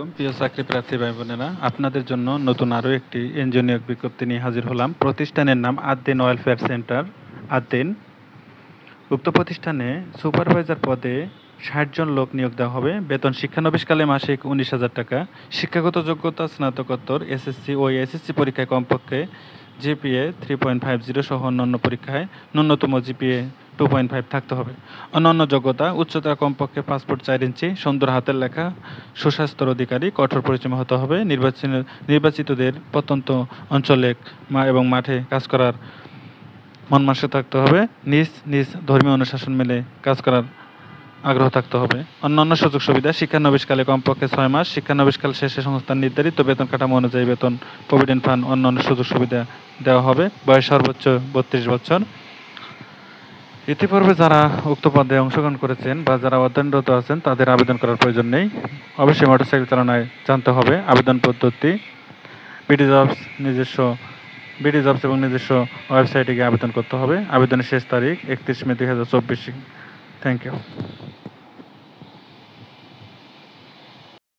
আলাইকুম প্রিয় চাকরি প্রার্থী ভাই বোনেরা, আপনাদের জন্য নতুন আরও একটি এনজিও নিয়োগ বিজ্ঞপ্তি নিয়ে হাজির হলাম। প্রতিষ্ঠানের নাম আদ্দিন ওয়েলফেয়ার সেন্টার আদ্দিন। উক্ত প্রতিষ্ঠানে সুপারভাইজার পদে ৬০ জন লোক নিয়োগ দেওয়া হবে। বেতন শিক্ষানবিশকালে মাসিক ১৯,০০০ টাকা। শিক্ষাগত যোগ্যতা স্নাতকোত্তর, এসএসসি ও এসএসসি পরীক্ষায় কমপক্ষে জিপিএ 3.50 সহ অন্যান্য পরীক্ষায় ন্যূনতম জিপিএ 2.5 থাকতে হবে। অন্যান্য যোগ্যতা: উচ্চতা কমপক্ষে 5 ফুট 4 ইঞ্চি, সুন্দর হাতের লেখা, সুস্বাস্থ্যের অধিকারী, কঠোর পরিশ্রমী হতে হবে। নির্বাচিতদের প্রত্যন্ত অঞ্চলে এবং মাঠে কাজ করার মন মানসিকতা থাকতে হবে। নিজ নিজ ধর্মীয় অনুশাসন মেনে কাজ করার আগ্রহ থাকতে হবে। অন্যান্য সুযোগ সুবিধা: শিক্ষানবিশকালে কমপক্ষে 6 মাস, শিক্ষানবিশকাল শেষে সংস্থার নির্ধারিত বেতন কাঠামো অনুযায়ী বেতন, প্রভিডেন্ট ফান্ড, অন্যান্য সুযোগ সুবিধা দেওয়া হবে। বয়স সর্বোচ্চ 32 বছর। ইতিপূর্বে যারা উক্ত পদে অংশগ্রহণ করেছেন বা যারা অধ্যয়নরত আছেন তাদের আবেদন করার প্রয়োজন নেই। অবশ্যই মোটরসাইকেল চালানোয় জানতে হবে। আবেদন পদ্ধতি: বিডি জবস এবং নিজস্ব ওয়েবসাইটে গিয়ে আবেদন করতে হবে। আবেদনের শেষ তারিখ 31 মে 2024। Thank you.